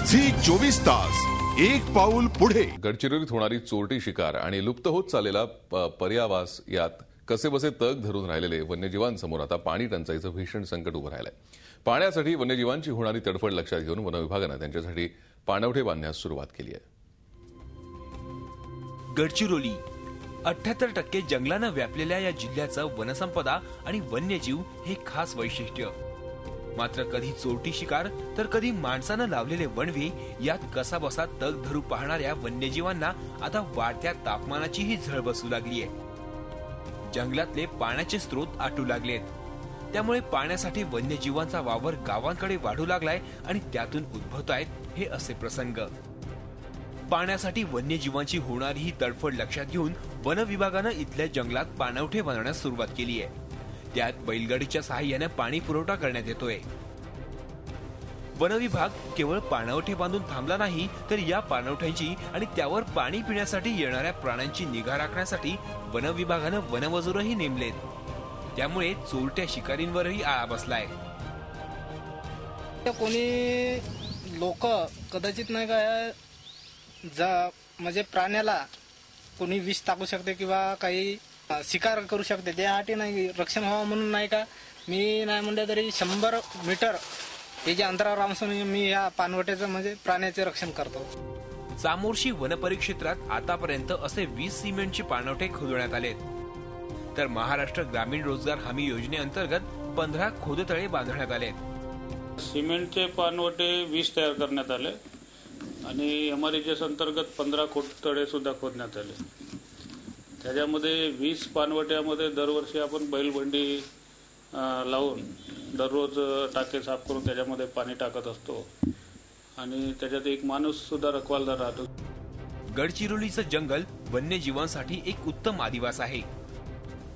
Zee 24 तास एक पाऊल पुढे। गडचिरोलीत होणारी चोरटी शिकार आणि लुप्त होत चाललेला पर्यावास यात कसेबसे तग धरून राहिलेले वन्यजीवांसमोर आता पाणी टंचाईचं भीषण संकट उभं राहिलंय। पाण्यासाठी वन्यजीवांची होणारी तडफड लक्षात घेऊन वन विभागानं त्यांच्यासाठी पाणवठे बांधण्यास सुरुवात केली आहे। गडचिरोली 78% जंगलानं व्यापलेल्या या जिल्ह्याचं वनसंपदा आणि वन्यजीव हे खास वैशिष्ट्य। मात्र कधी चोरटी शिकार तर कधी माणसानं लावलेले वणवे यात कसाबसा तग धरू पाहणाऱ्या वन्यजीवांना आता वाढत्या तापमानाचीही झळ बसू लागलीय। जंगलातले पाण्याचे स्रोत आटू लागलेत, त्यामुळे पाण्यासाठी वन्यजीवांचा वावर गावांकडे वाढू लागलाय आणि त्यातून उद्भवतायत हे असे प्रसंग। पाण्यासाठी वन्यजीवांची होणारी ही तडफड लक्षात घेऊन वन विभागानं इथल्या जंगलात पाणवठे बांधण्यास सुरुवात केली आहे। त्यात बैलगाडीच्या सहाय्याने पाणी पुरवठा करण्यात येतोय। वन विभाग केवळ पाणवठे बांधून थांबला नाही, तर या पाणवठ्यांची आणि त्यावर पाणी पिण्यासाठी येणाऱ्या प्राण्यांची निगा राखण्यासाठी वन विभागानं वनमजूरही नेमलेत। त्यामुळे चोरट्या शिकारींवरही आळा बसलाय। कोणी लोक कदाचित नाही का म्हणजे प्राण्याला कोणी विष टाकू शकते किंवा काही शिकार करू शकते, त्यासाठी नाही रक्षण व्हावं म्हणून नाही का मी नाही म्हणलं तरी 100 मीटर हे जे अंतरावर राहून मी या पाणवठ्याचं म्हणजे प्राण्याचे रक्षण करतो। चामोर्शी वनपरिक्षेत्रात आतापर्यंत असे 20 सिमेंटचे पाणवठे खोदण्यात आलेत, तर महाराष्ट्र ग्रामीण रोजगार हमी योजनेअंतर्गत 15 खोदतळे बांधण्यात आलेत। सिमेंटचे पाणवठे 20 तयार करण्यात आले आणि एमआरईजीएस अंतर्गत 15 खोदतळे सुद्धा खोदण्यात आले। त्याच्यामध्ये 20 पाणवट्यामध्ये दरवर्षी आपण बैलबंडी लावून दररोज टाके साफ करून त्याच्यामध्ये पाणी टाकत असतो आणि त्याच्यात एक माणूस सुद्धा रखवालदार राहतो। गडचिरोलीचं जंगल वन्यजीवांसाठी एक उत्तम आदिवास आहे।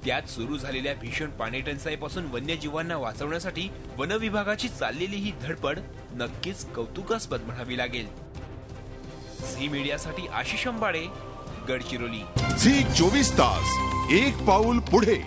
त्यात सुरू झालेल्या भीषण पाणी टंचाईपासून वन्यजीवांना वाचवण्यासाठी वन विभागाची चाललेली ही धडपड नक्कीच कौतुकास्पद म्हणावी लागेल। झी मीडियासाठी आशिष अंबाडे, गडचिरोली। झी 24 तास एक पाऊल पुढे।